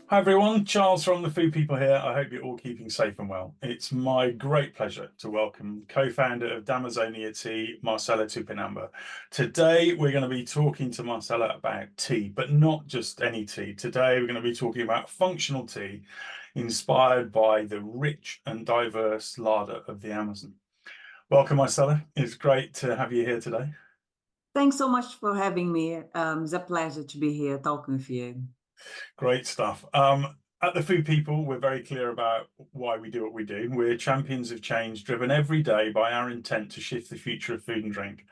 Hi everyone, Charles from The Food People here. I hope you're all keeping safe and well. It's my great pleasure to welcome co-founder of D'Amazonia Tea, Marcela Tupinamba. Today we're going to be talking to Marcela about tea, but not just any tea. Today we're going to be talking about functional tea inspired by the rich and diverse larder of the Amazon. Welcome, Marcela. It's great to have you here today. Thanks so much for having me. It's a pleasure to be here talking with you. Great stuff. At The Food People, we're very clear about why we do what we do. We're champions of change driven every day by our intent to shift the future of food and drink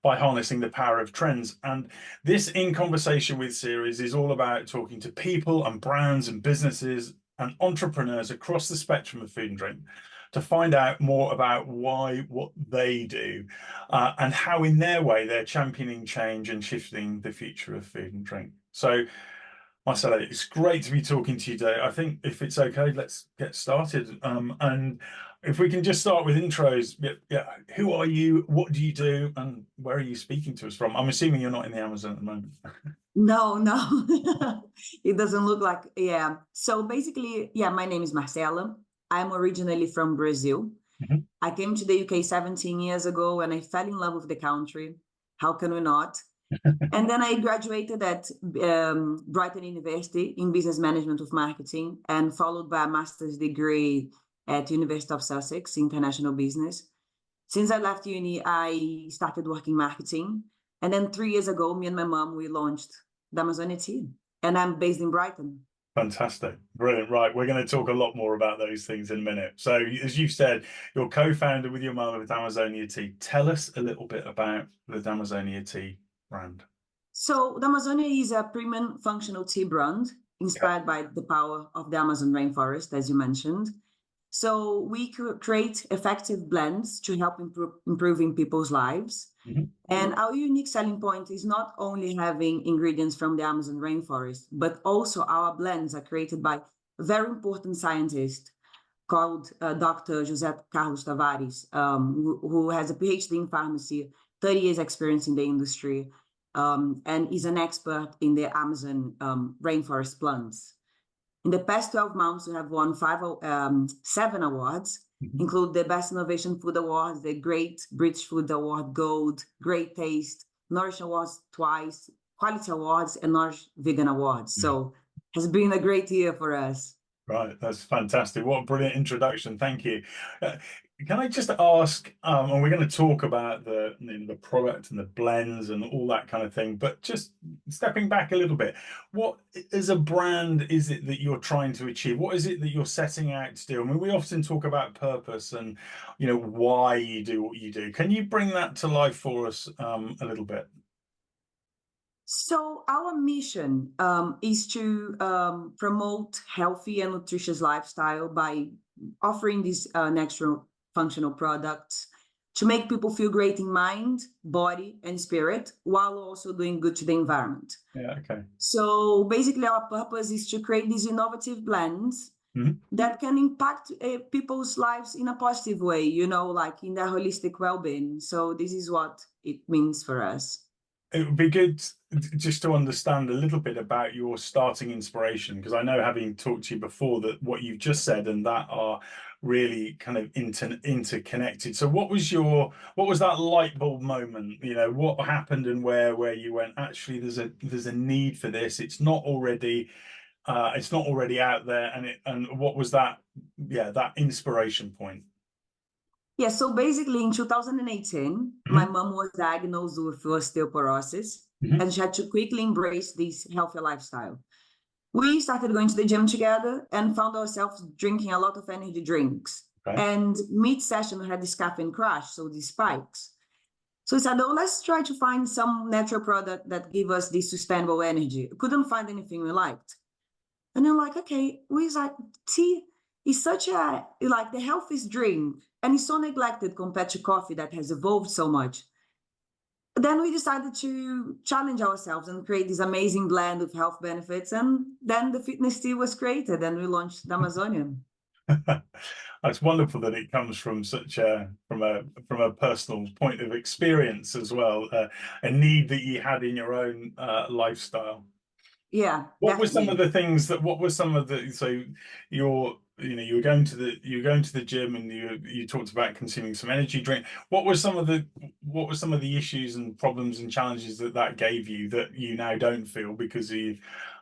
by harnessing the power of trends. And this In Conversation With series is all about talking to people and brands and businesses and entrepreneurs across the spectrum of food and drink to find out more about what they do and how in their way they're championing change and shifting the future of food and drink. So Marcela, it's great to be talking to you today. I think if it's okay, let's get started. And if we can just start with intros. Yeah, who are you? What do you do? And where are you speaking to us from? I'm assuming you're not in the Amazon at the moment. No, it doesn't look like, yeah. So basically, yeah, my name is Marcela. I'm originally from Brazil. Mhm. I came to the UK 17 years ago and I fell in love with the country. How can we not? And then I graduated at Brighton University in business management with marketing and followed by a master's degree at University of Sussex, international business. Since I left uni, I started working marketing. And then 3 years ago, me and my mom, we launched D'Amazonia Tea. And I'm based in Brighton. Fantastic. Brilliant. Right. We're going to talk a lot more about those things in a minute. So as you've said, you're co-founder with your mum of D'Amazonia Tea. Tell us a little bit about the D'Amazonia Tea brand. So D'Amazonia is a premium functional tea brand inspired by the power of the Amazon rainforest, as you mentioned. So we create effective blends to help improving people's lives. Mhm. And our unique selling point is not only having ingredients from the Amazon rainforest, but also our blends are created by a very important scientist called Dr. José Carlos Tavares, who has a PhD in pharmacy, 30 years experience in the industry, and is an expert in the Amazon rainforest plants. In the past 12 months, we have won 7 awards, include the Best Innovation Food Awards, the Great British Food Award Gold, Great Taste, Nourish Awards twice, Quality Awards, and Nourish Vegan Awards. So it has been a great year for us. Right, that's fantastic. What a brilliant introduction. Thank you. Can I just ask, and we're going to talk about the product and the blends and all that kind of thing, but just stepping back a little bit, what as a brand is it that you're trying to achieve? What is it that you're setting out to do? I mean, we often talk about purpose and, why you do what you do. Can you bring that to life for us a little bit? So our mission is to promote healthy and nutritious lifestyle by offering these natural functional products to make people feel great in mind, body, and spirit, while also doing good to the environment. Yeah, okay. So basically, our purpose is to create these innovative blends that can impact people's lives in a positive way, like in their holistic well-being. So this is what it means for us. It would be good just to understand a little bit about your starting inspiration, because I know, having talked to you before, that what you've just said and that are really kind of interconnected. So what was that light bulb moment? What happened and where you went, actually there's a need for this. It's not already out there, and what was that inspiration point? Yeah, so basically in 2018, my mom was diagnosed with osteoporosis, and she had to quickly embrace this healthy lifestyle. We started going to the gym together and found ourselves drinking a lot of energy drinks. Okay. And mid-session, we had this caffeine crash, so these spikes. So we said, oh, let's try to find some natural product that give us this sustainable energy. Couldn't find anything we liked. And then okay, we was like, tea is such a, the healthiest drink, and it's so neglected compared to coffee that has evolved so much. But then we decided to challenge ourselves and create this amazing blend of health benefits. And then the fitness tea was created and we launched D'Amazonia. It's wonderful that it comes from from a personal point of experience as well, a need that you had in your own lifestyle. Yeah, What were some of definitely. the things that, what were some of the, so you're, you were going to the gym and you talked about consuming some energy drink. What were some of the issues and problems and challenges that gave you that you now don't feel because you,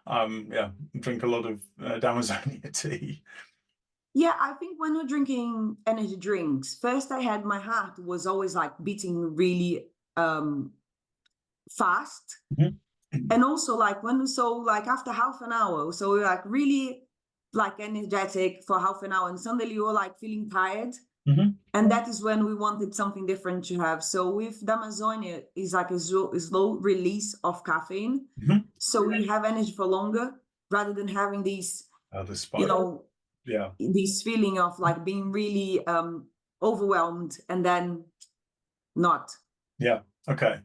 yeah, drink a lot of Damazonia tea? Yeah, I think when you're drinking energy drinks, first I had my heart was always like beating really fast. Mhm. And also like when so like after half an hour, so we're like really like energetic for half an hour and suddenly you're like feeling tired. Mhm. And that is when we wanted something different to have. So with Damazonia is like a slow release of caffeine. Mhm. So we have energy for longer rather than having these, The you spike. know, Yeah. this feeling of like being really overwhelmed and then not. Yeah. Okay.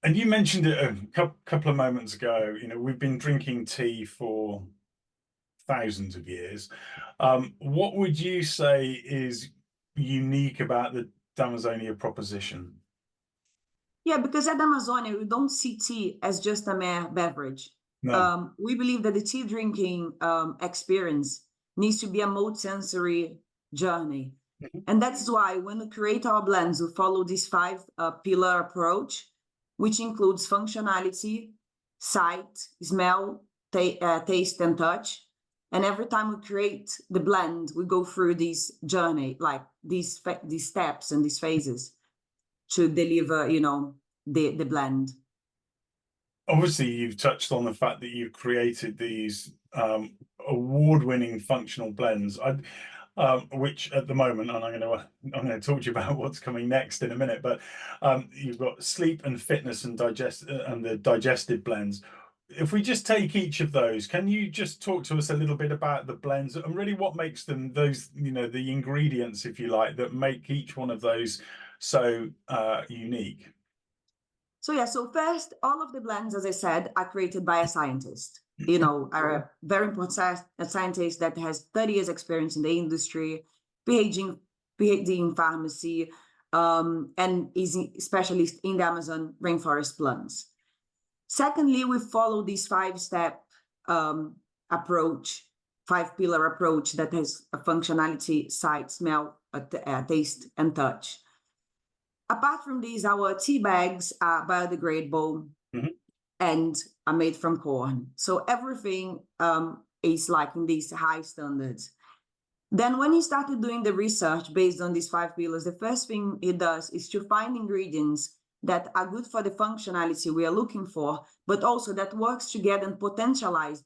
And you mentioned it a couple of moments ago. We've been drinking tea for thousands of years. What would you say is unique about the Damazonia proposition? Yeah, because at Amazonia, we don't see tea as just a mere beverage. No. We believe that the tea drinking experience needs to be a multi-sensory journey. Mhm. And that's why when we create our blends, we follow this five pillar approach, which includes functionality, sight, smell, taste, and touch. And every time we create the blend, we go through this journey, like these steps and these phases to deliver, the blend. Obviously, you've touched on the fact that you've created these award-winning functional blends. Which at the moment, and I'm going to talk to you about what's coming next in a minute. But you've got sleep and fitness and the digestive blends. If we just take each of those, can you just talk to us a little bit about the blends and really what makes them those, the ingredients, if you like, that make each one of those so unique? So yeah, so first, all of the blends, as I said, are created by a scientist. Are a very important scientist that has 30 years experience in the industry, PhD in pharmacy, and is a specialist in the Amazon rainforest plants. Secondly, we follow this five-step approach, five-pillar approach that has a functionality, sight, smell, taste, and touch. Apart from these, our tea bags are biodegradable Mhm. and are made from corn. So everything is like in these high standards. Then when he started doing the research based on these five pillars, the first thing he does is to find ingredients that are good for the functionality we are looking for, but also that works together and potentialize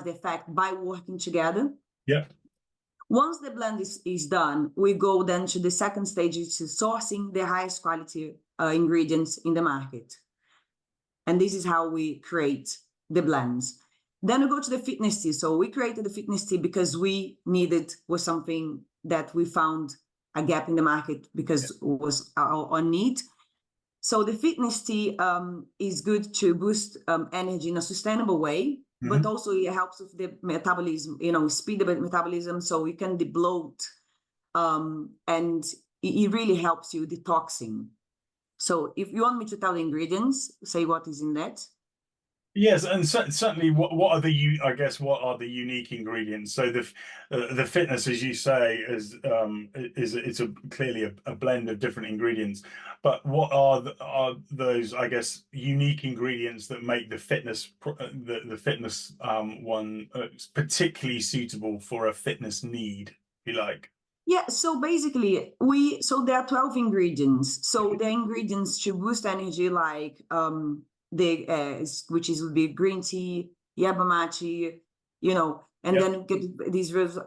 the effect by working together. Yeah. Once the blend is done, we go then to the second stage, which is sourcing the highest quality ingredients in the market. And this is how we create the blends. Then we go to the fitness tea. So we created the fitness tea because we needed was something that we found a gap in the market because it was our need. So the fitness tea is good to boost energy in a sustainable way, but Mhm. also it helps with the metabolism, speed the metabolism so you can debloat, and it really helps you detoxing. So if you want me to tell the ingredients, say what is in that. Yes, and certainly, what are I guess what are the unique ingredients? So the fitness, as you say, is it's clearly a blend of different ingredients. But what are those, I guess, unique ingredients that make the the fitness one particularly suitable for a fitness need, if you like? Yeah, so basically so there are 12 ingredients. So the ingredients to boost energy like the which is would be green tea, yerba mate, and Yep. then we get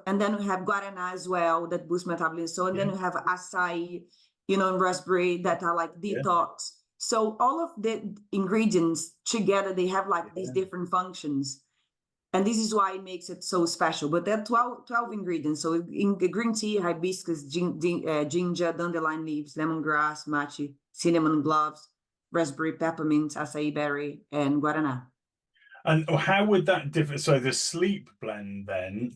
and then we have guarana as well that boosts metabolism. So and then Yeah. we have acai, and raspberry that are like Yeah. detox. So all of the ingredients together, they have like these Yeah. different functions. And this is why it makes it so special. But there are 12 ingredients. So in the green tea, hibiscus, ginger, dandelion leaves, lemongrass, matcha, cinnamon cloves, raspberry, peppermint, acai berry, and guarana. And how would that differ? So the sleep blend, then,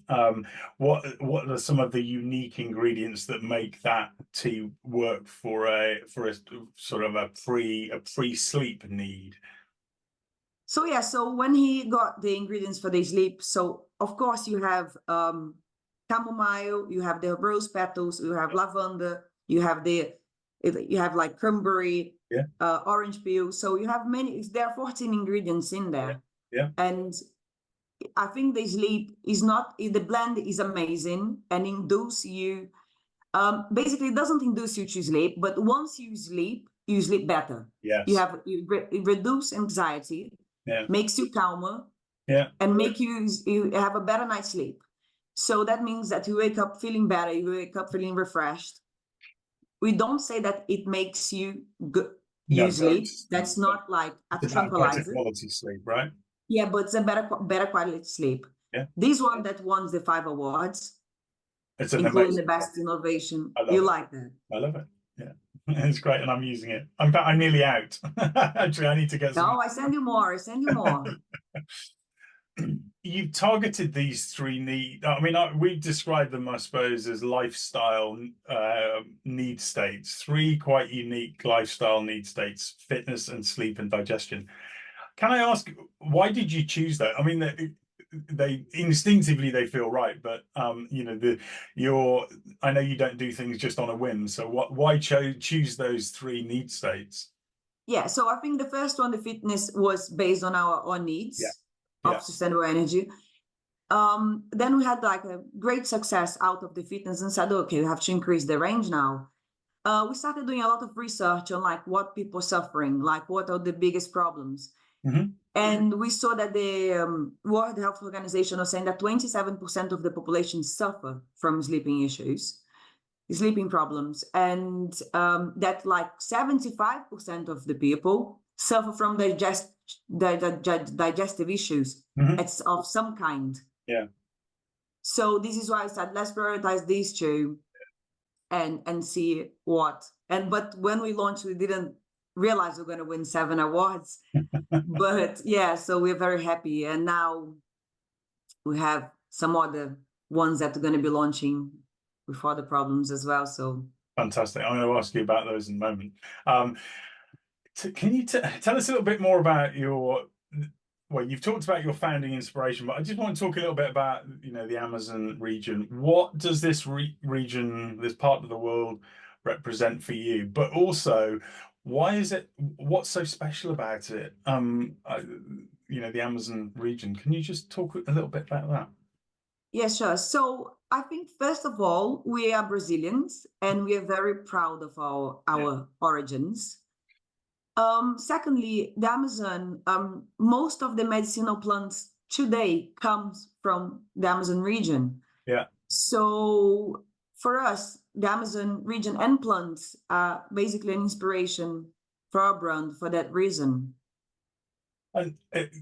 what are some of the unique ingredients that make that tea work for a sort of a pre sleep need? So yeah, so when he got the ingredients for the sleep, so of course you have chamomile, you have the rose petals, you have lavender, you have like cranberry, Yeah. orange peel. So you have many. There are 14 ingredients in there, Yeah. and I think the sleep is not. The blend is amazing and induce you. Basically, it doesn't induce you to sleep, but once you sleep better. Yes. It reduce anxiety, Yeah. makes you calmer, Yeah. and make you have a better night's sleep. So that means that you wake up feeling better, you wake up feeling refreshed. We don't say that it makes you good, No, you sleep. That's not like a it's about better tranquilizer. quality sleep, right? Yeah, but it's a better quality sleep. Yeah. This one that won the 5 awards, It's an including the amazing best innovation. I love You it. like that? I love it. Yeah. It's great, and I'm using it. I'm nearly out. Actually, I need to get some. No, I send you more. I send you more. You've targeted these three need. I mean, we describe them, I suppose, as lifestyle need states. Three quite unique lifestyle need states: fitness and sleep and digestion. Can I ask, why did you choose that? I mean, they instinctively they feel right, but you know, I know you don't do things just on a whim. So why choose those three need states? Yeah, so I think the first one, the fitness, was based on our own needs Yeah. of sustainable energy. Then we had like a great success out of the fitness and said, okay, we have to increase the range now. We started doing a lot of research on like what people are suffering, like what are the biggest problems. Mm-hmm. And we saw that the World Health Organization was saying that 27% of the population suffer from sleeping issues, sleeping problems, and that like 75% of the people suffer from digestive issues of some kind. Yeah. So this is why I said, let's prioritize these two and see what. But when we launched, we didn't realize we're going to win 7 awards. But yeah, so we're very happy. And now we have some other ones that are going to be launching with other problems as well. So Fantastic. I'm going to ask you about those in a moment. Can you tell us a little bit more about well, you've talked about your founding inspiration, but I just want to talk a little bit about, you know, the Amazon region. What does this region, this part of the world, represent for you? But also, what's so special about it? You know, the Amazon region. Can you just talk a little bit about that? yeah, sure. So I think first of all, we are Brazilians and we are very proud of our origins. Secondly, the Amazon, most of the medicinal plants today comes from the Amazon region. Yeah. So for us, the Amazon region and plants are basically an inspiration for our brand for that reason. And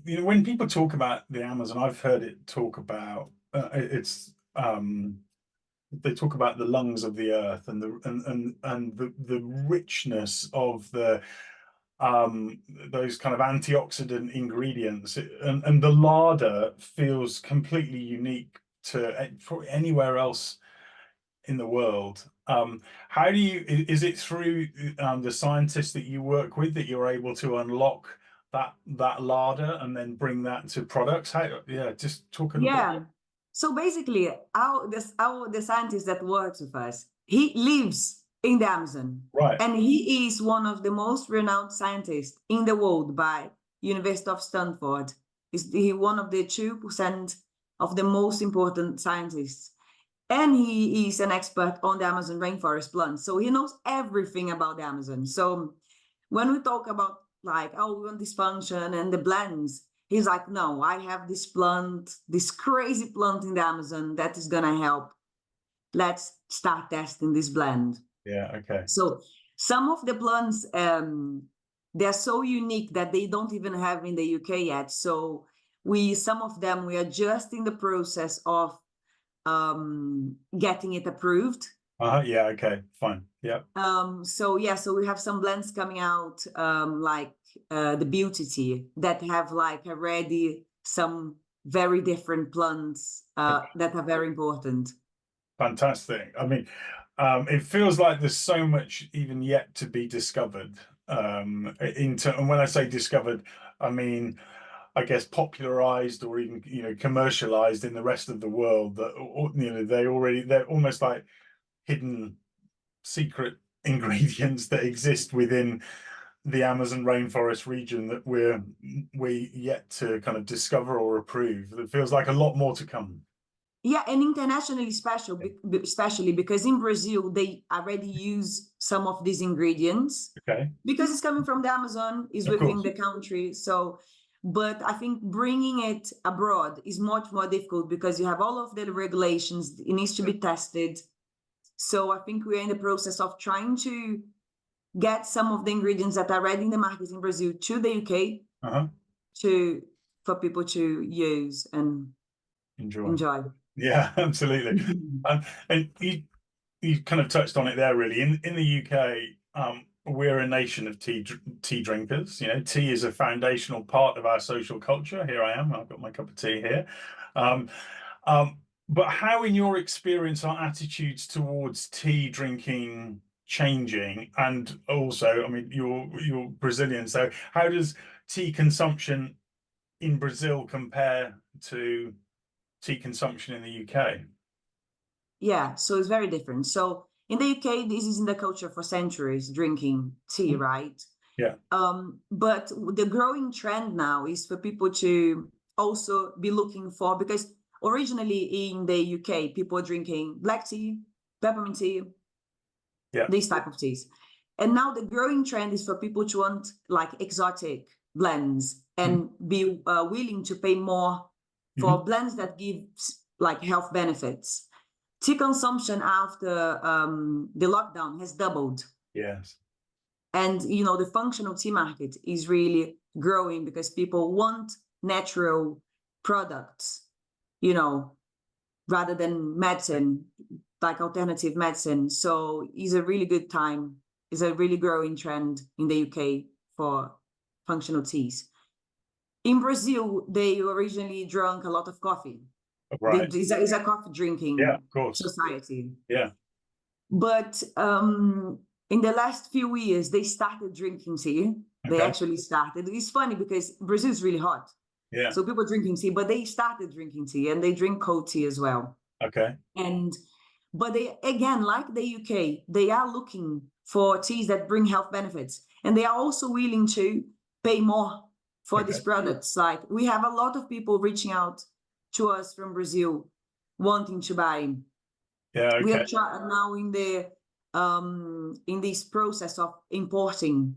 you know, when people talk about the Amazon, I've heard it talk about they talk about the lungs of the earth and the richness of those kind of antioxidant ingredients, and the larder feels completely unique to anywhere else in the world. How do you, is it through the scientists that you work with that you're able to unlock that larder and then bring that to products? Yeah, just talk a little bit. So basically, the scientist that works with us, he lives in the Amazon, right? And he is one of the most renowned scientists in the world by University of Stanford. He one of the 2% of the most important scientists. And he is an expert on the Amazon rainforest plants. So he knows everything about the Amazon. So when we talk about like, oh, we want this function and the blends, he's like, no, I have this plant, this crazy plant in the Amazon that is going to help. Let's start testing this blend. Yeah, okay. So some of the plants, they're so unique that they don't even have in the UK yet. So some of them, we are just in the process of getting it approved. Yeah, okay, fine. Yeah. So we have some blends coming out, like the Beauty Tea, that have like already some very different plants that are very important. Fantastic. I mean, it feels like there's so much even yet to be discovered. And when I say discovered, I mean I guess, popularized or even, commercialized in the rest of the world, that, they're almost like hidden secret ingredients that exist within the Amazon rainforest region that we yet to kind of discover or approve. It feels like a lot more to come. Yeah, and internationally especially because in Brazil, they already use some of these ingredients Okay. because it's coming from the Amazon, is Of within course. the country. So, but I think bringing it abroad is much more difficult because you have all of the regulations, it needs to be tested. So I think we're in the process of trying to get some of the ingredients that are already in the market in Brazil to the UK for people to use and enjoy. Yeah, absolutely. And you kind of touched on it there, really. In the UK, we're a nation of tea drinkers. Tea is a foundational part of our social culture. Here I am. I've got my cup of tea here. Um, but how, in your experience, are attitudes towards tea drinking changing? And also, I mean, you're Brazilian, so how does tea consumption in Brazil compare to tea consumption in the UK? Yeah, so it's very different. So in the UK, this is in the culture for centuries, drinking tea, right? Yeah. But the growing trend now is for people to also be looking for, because originally in the UK, people are drinking black tea, peppermint tea, these type of teas. And now the growing trend is for people to want like exotic blends and be willing to pay more for blends that give like health benefits. Tea consumption after the lockdown has doubled. Yes. And, the functional tea market is really growing because people want natural products, rather than medicine, like alternative medicine. So it's a really good time. It's a really growing trend in the UK for functional teas. In Brazil, they originally drank a lot of coffee. Right. It's a coffee drinking society. Yeah. But in the last few years, they started drinking tea. They actually started. It's funny because Brazil is really hot. Yeah. So people drinking tea, but they started drinking tea and they drink cold tea as well. Okay. But they, again, like the UK, they are looking for teas that bring health benefits. And they are also willing to pay more for these products. Like we have a lot of people reaching out to us from Brazil wanting to buy. Yeah. Okay. We are now in this process of importing,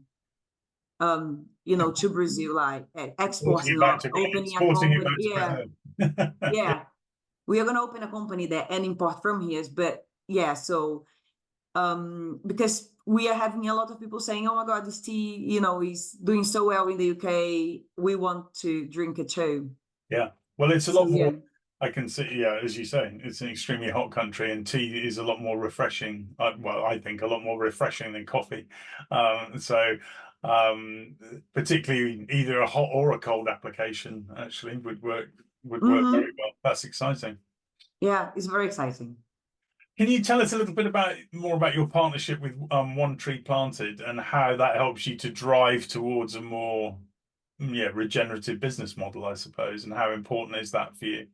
to Brazil, like exporting or opening a company. Yeah. We are going to open a company there and import from here. But yeah, so because we are having a lot of people saying, oh my God, this tea, is doing so well in the UK. We want to drink it too. Yeah. Well, it's a lot more. I can see, as you say, it's an extremely hot country, and tea is a lot more refreshing. Well, I think a lot more refreshing than coffee. Particularly either a hot or a cold application actually would work very well. That's exciting. Yeah, it's very exciting. Can you tell us a little bit more about your partnership with One Tree Planted and how that helps you to drive towards a more regenerative business model, I suppose, and how important is that for you?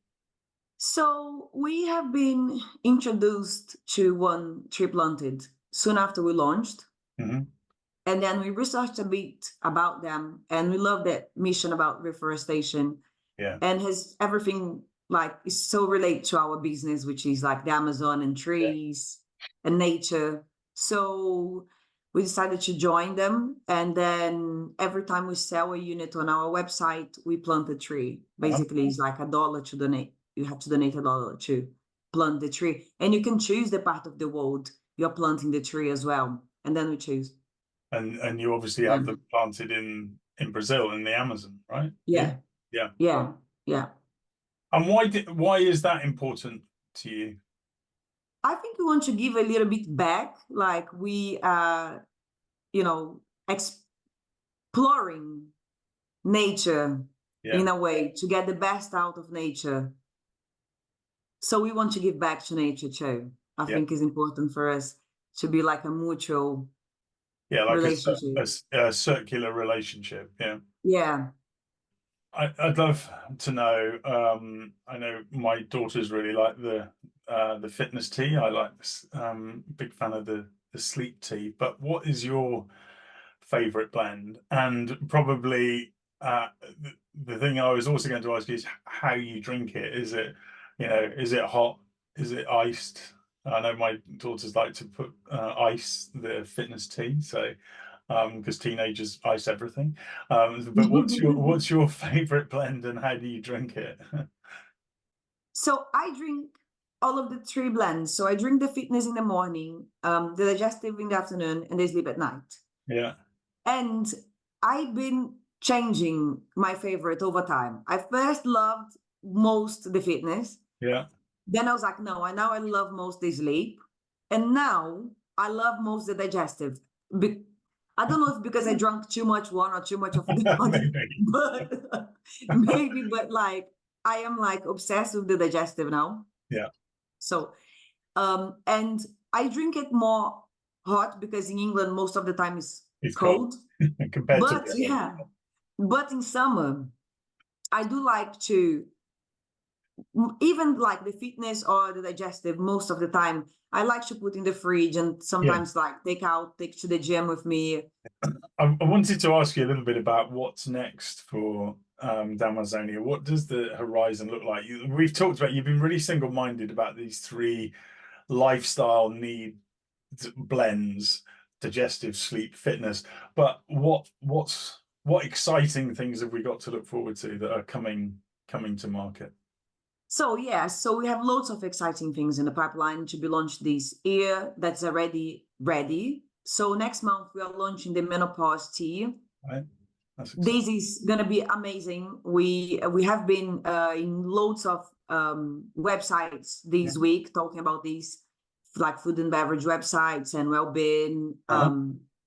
So we have been introduced to One Tree Planted soon after we launched. And then we researched a bit about them, and we love that mission about reforestation. Yeah. And has everything like is so related to our business, which is like the Amazon and trees and nature. So we decided to join them. And then every time we sell a unit on our website, we plant a tree. Basically, it's like $1 to donate. You have to donate $1 to plant the tree. And you can choose the part of the world you're planting the tree as well. And then we choose. And you obviously have them planted in Brazil, in the Amazon, right? Yeah. And why is that important to you? I think we want to give a little bit back. Like we are, exploring nature in a way to get the best out of nature. So we want to give back to nature too. I think it's important for us to be like a mutual like relationship. a circular relationship. Yeah. I'd love to know. I know my daughters really like the fitness tea. I like this. Big fan of the sleep tea. But what is your favorite blend? And probably the thing I was also going to ask you is how you drink it. Is it, is it hot? Is it iced? I know my daughters like to put ice the fitness tea, so because teenagers ice everything. But what's your favorite blend and how do you drink it? So I drink all of the three blends. So I drink the fitness in the morning, the digestive in the afternoon, and the sleep at night. Yeah, And I've been changing my favorite over time. I first loved most the fitness. yeah. Then I was like, no, now I love most the sleep. And now I love most the digestive. I don't know if because I drank too much one or too much of the other, Maybe. but maybe, but like I am like obsessed with the digestive now. Yeah, So, and I drink it more hot because in England most of the time is it's cold cold. compared to But the other. yeah, but in summer, I do like to even like the fitness or the digestive most of the time. I like to put in the fridge and Yeah. sometimes like take to the gym with me. I wanted to ask you a little bit about what's next for Damazonia. What does the horizon look like? We've talked about, you've been really single-minded about these three lifestyle need blends: digestive, sleep, fitness. But what exciting things have we got to look forward to that are coming to market? So yeah, so we have loads of exciting things in the pipeline to be launched this year that's already ready. So next month we are launching the menopause tea. Right? That's exciting. This is going to be amazing. We have been in loads of websites this Yeah. week talking about these, like food and beverage websites and well-being,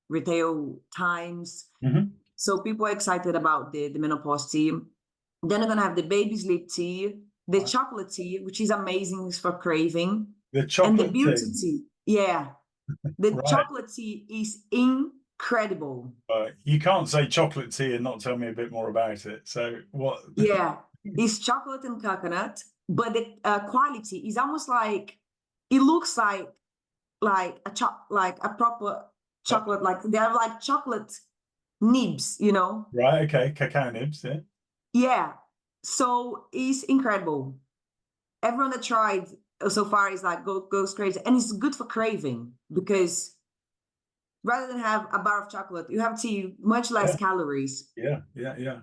retail times. Mhm. So people are excited about the menopause tea. Then we're going to have the baby sleep tea, the Right. chocolate tea, which is amazing for craving, The and the chocolate beauty tea. tea. Yeah, the Right. chocolate tea is incredible. You can't say chocolate tea and not tell me a bit more about it. So what? Yeah, it's chocolate and coconut, but the quality is almost like it looks like like a proper chocolate. Like they have like chocolate nibs, you know? Right, okay, cacao nibs, yeah. Yeah. So it's incredible. Everyone that tried so far is like goes crazy, and it's good for craving because rather than have a bar of chocolate, you have tea, much less Yeah, calories, yeah. and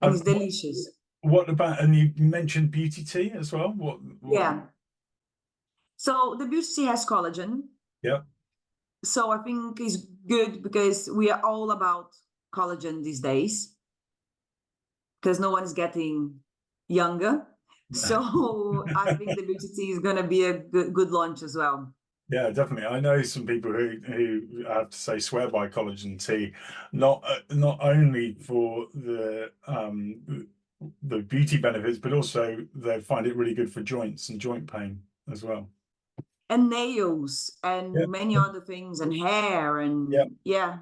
Um, it's delicious. what about, and you mentioned beauty tea as well? What? Yeah. So the beauty tea has collagen. Yeah, So I think it's good because we are all about collagen these days because no one is getting younger. So I think the beauty tea is going to be a good launch as well. yeah, definitely. I know some people who I have to say swear by collagen tea, not only for the beauty benefits, but also they find it really good for joints and joint pain as well. And nails Yeah, and many other things and hair yeah. and yeah,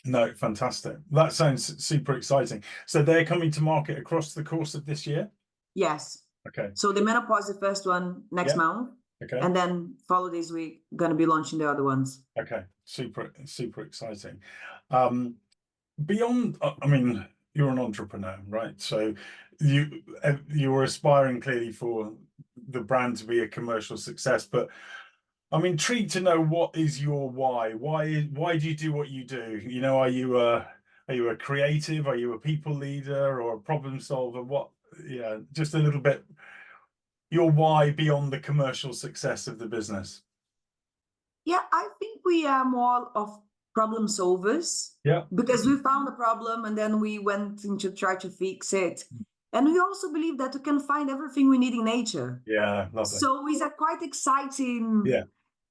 No, fantastic. That sounds super exciting. So they're coming to market across the course of this year? yes. Okay. So the menopause is the first one next Yeah. month, Okay. and then follow this week, gonna be launching the other ones. Okay. Super exciting. Beyond, I mean, you're an entrepreneur, right? So you were aspiring clearly for the brand to be a commercial success, but I'm intrigued to know what is your why? Why do you do what you do? Are you a creative? Are you a people leader or a problem solver? What, yeah, just a little bit your why beyond the commercial success of the business. Yeah, I think we are more of problem solvers Yeah. because we found a problem and then we went in to try to fix it. And we also believe that we can find everything we need in nature. Yeah, lovely. So it's a quite exciting Yeah.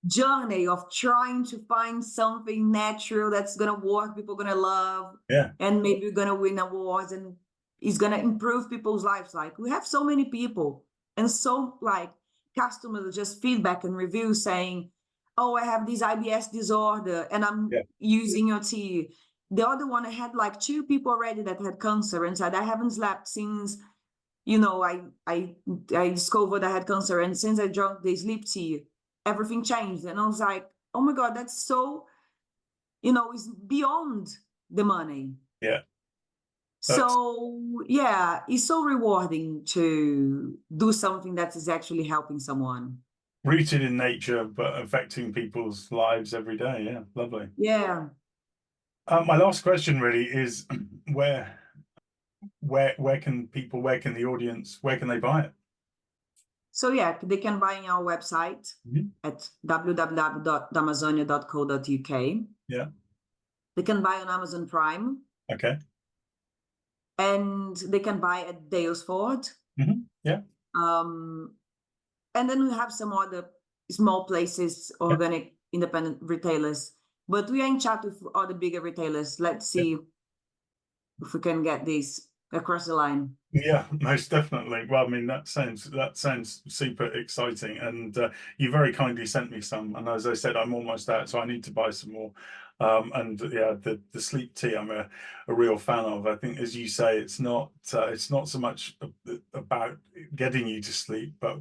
journey of trying to find something natural that's gonna work, people gonna love, Yeah. and maybe we're gonna win awards and it's gonna improve people's lives. Like we have so many people and so like customers just feedback and reviews saying, oh, I have this IBS disorder and I'm Yeah. using your tea. the other one, I had like 2 people already that had cancer and said, I haven't slept since, you know, I discovered I had cancer, and since I drank the sleep tea, everything changed. And I was like, oh my God, that's so, you know, it's beyond the money. Yeah. So yeah, it's so rewarding to do something that is actually helping someone. Rooted in nature, but affecting people's lives every day. Yeah, lovely. Yeah. My last question really is where can people, where can the audience, where can they buy it? So yeah, they can buy on our website at www.damazonia.co.uk. Yeah. They can buy on Amazon Prime, Okay. and they can buy at Daylesford. Yeah. And then we have some other small places, Yeah. organic independent retailers. But we are in chat with other bigger retailers. Let's see if we can get this across the line. Yeah, most definitely. Well, I mean, that sounds super exciting, and you very kindly sent me some. And as I said, I'm almost out, so I need to buy some more. And yeah, the sleep tea, I'm a real fan of. I think, as you say, it's not so much about getting you to sleep, but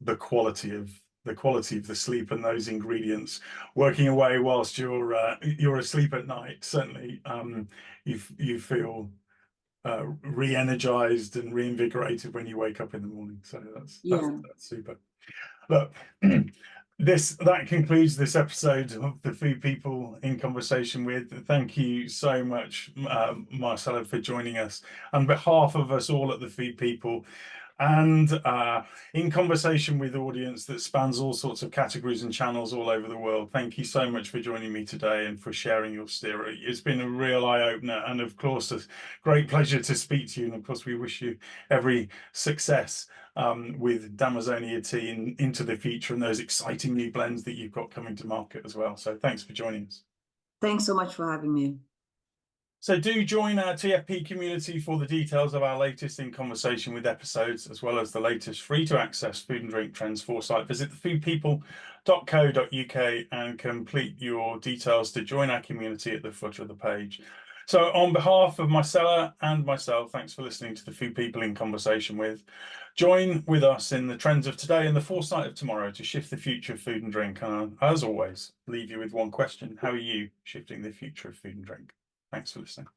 the quality of the sleep and those ingredients working away whilst you're asleep at night. Certainly, you feel re-energized and reinvigorated when you wake up in the morning. So that's super. Look, that concludes this episode of the Food People in Conversation With. Thank you so much, Marcela, for joining us on behalf of us all at the Food People, and in conversation with audience that spans all sorts of categories and channels all over the world. Thank you so much for joining me today and for sharing your story. It's been a real eye-opener, and of course a great pleasure to speak to you, and of course we wish you every success with Damazonia tea into the future, and those exciting new blends that you've got coming to market as well. So thanks for joining us. Thanks so much for having me. So do join our TFP community for the details of our latest In Conversation With episodes, as well as the latest free-to-access food and drink trends foresight. Visit thefoodpeople.co.uk and complete your details to join our community at the footer of the page. So on behalf of Marcela and myself, thanks for listening to the Food People in Conversation With. Join with us in the trends of today and the foresight of tomorrow to shift the future of food and drink. And as always, leave you with one question: how are you shifting the future of food and drink? Thanks for listening.